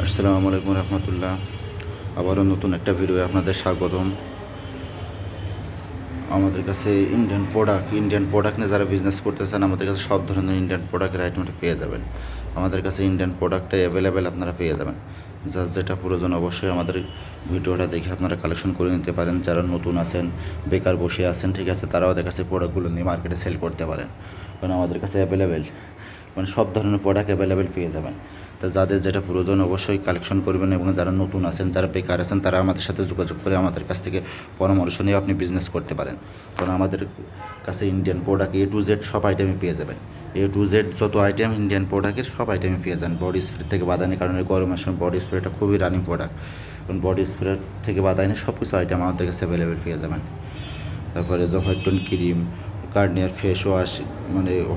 আসসালামু আলাইকুম রহমতুল্লাহ। আবারও নতুন একটা ভিডিও আপনাদের স্বাগতম। আমাদের কাছে ইন্ডিয়ান প্রোডাক্ট নিয়ে যারা বিজনেস করতে চান, আমাদের কাছে সব ধরনের ইন্ডিয়ান প্রোডাক্টের আইটেমটা পেয়ে যাবেন। আমাদের কাছে ইন্ডিয়ান প্রোডাক্টে অ্যাভেলেবেল আপনারা পেয়ে যাবেন। যার যেটা প্রয়োজন অবশ্যই আমাদের ভিডিওটা দেখে আপনারা কালেকশন করে নিতে পারেন। যারা নতুন আছেন, বেকার বসে আছেন, ঠিক আছে, তারাও দেখা যাচ্ছে প্রোডাক্টগুলো নিয়ে মার্কেটে সেল করতে পারেন। কারণ আমাদের কাছে অ্যাভেলেবেল সব ধরনের প্রোডাক্ট অ্যাভেলেবেল পেয়ে যাবেন। তা যাদের যেটা প্রয়োজন অবশ্যই কালেকশন করবেন, এবং যারা নতুন আছেন, যারা বেকার আছেন, তারা আমাদের সাথে যোগাযোগ করে আমাদের কাছ থেকে পরামর্শ নিয়ে আপনি বিজনেস করতে পারেন। কারণ আমাদের কাছে Indian product A to Z সব আইটেমই পেয়ে যাবেন। A to Z যত আইটেম ইন্ডিয়ান প্রোডাক্টের সব আইটেমই পেয়ে যান। বডি স্প্রে থেকে বাদানি, কারণ এই গরমের সময় বডি স্প্রেটা খুবই রানিং প্রোডাক্ট। কারণ বডি স্প্রে থেকে বাদানি সব কিছু আইটেম আমাদের কাছে অ্যাভেলেবেল পেয়ে যাবেন। তারপরে white tone cream, Garnier face wash,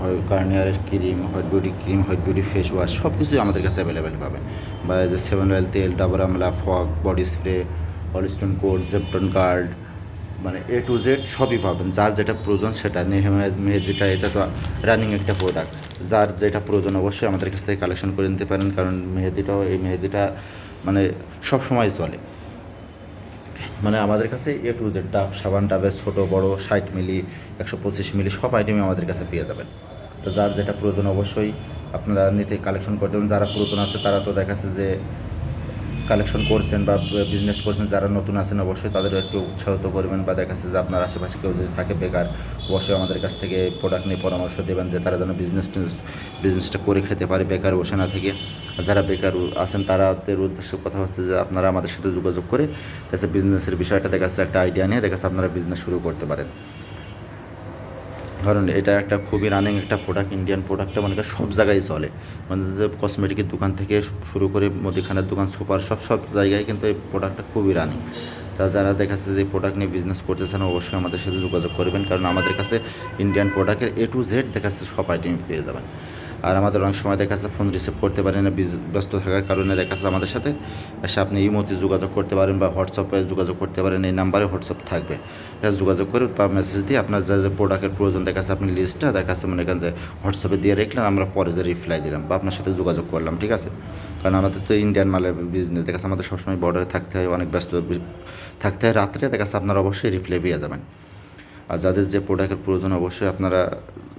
হয় গার্নিয়ারের cream, white beauty cream, white beauty face wash, সব কিছুই আমাদের কাছে অ্যাভেলেবেল পাবেন। বা যে 7 অয়েল তেল, Dabur Amla, Fogg, body spray, হলিস্টোন কোড, জেপটন গার্ড, A to Z সবই পাবেন। যার যেটা প্রয়োজন সেটা মেহেদিটা, এটা তো রানিং একটা প্রোডাক্ট। যার যেটা প্রয়োজন অবশ্যই আমাদের কাছ থেকে কালেকশন করে নিতে পারেন। কারণ মেহেদিটা সব সময় চলে। আমাদের কাছে A to Z ডাব সাবান, ডাবের ছোটো বড় 60 মিলি, 125 মিলি সব আইটেমই আমাদের কাছে পেয়ে যাবেন। তো যার যেটা প্রয়োজন অবশ্যই আপনারা নিতে কালেকশন করতে পারেন। যারা পুরাতন আছে তারা তো দেখাচ্ছে যে কালেকশন করছেন বা বিজনেস করছেন, যারা নতুন আছেন অবশ্যই তাদেরও একটু উৎসাহিত করবেন। বা দেখাচ্ছে যে আপনার আশেপাশে কেউ যদি থাকে বেকার, অবশ্যই আমাদের কাছ থেকে প্রোডাক্ট নিয়ে পরামর্শ দেবেন যে তারা যেন বিজনেসটা করে খেতে পারে বেকার বসে না থেকে। যারা বেকার আছেন তাদের উদ্দেশ্যে কথা হচ্ছে যে আপনারা আমাদের সাথে যোগাযোগ করে দেখা বিজনেসের বিষয়টা দেখাচ্ছে একটা আইডিয়া নিয়ে দেখাচ্ছে আপনারা বিজনেস শুরু করতে পারেন। কারণ এটা একটা খুবই রানিং একটা প্রোডাক্ট। ইন্ডিয়ান প্রোডাক্টটা সব জায়গায় চলে। যে কসমেটিকের দোকান থেকে শুরু করে মুদিখানার দোকান, সুপার সব জায়গায় কিন্তু এই প্রোডাক্টটা খুবই রানিং। তা যারা দেখাচ্ছে যে প্রোডাক্ট নিয়ে বিজনেস করতে চান অবশ্যই আমাদের সাথে যোগাযোগ করবেন। কারণ আমাদের কাছে ইন্ডিয়ান প্রোডাক্টের A to Z দেখাচ্ছে সব আইটেম পেয়ে যাবেন। আর আমাদের অনেক সময় দেখা যাচ্ছে ফোন রিসিভ করতে পারেন না, ব্যস্ত থাকার কারণে দেখা যাচ্ছে আমাদের সাথে এসে আপনি ইমোতে যোগাযোগ করতে পারেন বা হোয়াটসঅ্যাপে যোগাযোগ করতে পারেন। এই নাম্বারে হোয়াটসঅ্যাপ থাকবে, যোগাযোগ করে বা মেসেজ দিয়ে আপনার যে প্রোডাক্টের প্রয়োজন দেখা যাচ্ছে আপনি লিস্টটা দেখা যাচ্ছে যে হোয়াটসঅ্যাপে দিয়ে রাখলেন, আমরা পরে যে রিপ্লাই দিলাম বা আপনার সাথে যোগাযোগ করলাম, ঠিক আছে। কারণ আমাদের তো ইন্ডিয়ান মালের বিজনেস দেখা যাচ্ছে আমাদের সবসময় বর্ডারে থাকতে হয়, অনেক ব্যস্ত থাকতে হয়। রাত্রে দেখা যাচ্ছে আপনারা অবশ্যই রিপ্লাই পেয়ে যাবেন। আর যাদের যে প্রোডাক্টের প্রয়োজন অবশ্যই আপনারা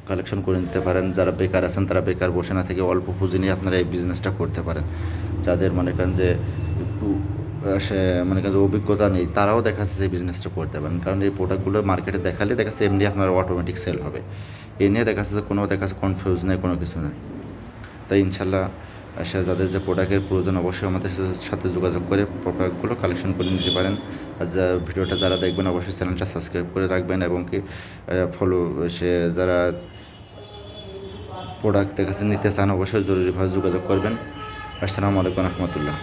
কালেকশন করে নিতে পারেন। যারা বেকার আছেন তারা বেকার বসে না থেকে অল্প পুঁজি নিয়ে আপনারা এই বিজনেসটা করতে পারেন। যাদের যে একটু সে যে অভিজ্ঞতা নেই তারাও দেখা যাচ্ছে এই বিজনেসটা করতে পারেন। কারণ এই প্রোডাক্টগুলো মার্কেটে দেখালে দেখা যাচ্ছে এমনি আপনার অটোমেটিক সেল হবে। এ নিয়ে দেখা যাচ্ছে কোনো কনফিউজ নেই, কোনো কিছু নেই। তাই ইনশাল্লাহ যাদের যে প্রোডাক্টের প্রয়োজন অবশ্যই আমাদের সাথে যোগাযোগ করে প্রোডাক্টগুলো কালেকশন করে নিতে পারেন। আর ভিডিওটা যারা দেখবেন অবশ্যই চ্যানেলটা সাবস্ক্রাইব করে রাখবেন, এবং কি ফলো যারা প্রোডাক্ট কাছে নিতে চান অবশ্যই জরুরিভাবে যোগাযোগ করবেন। আসসালামু আলাইকুম রহমতুল্লাহ।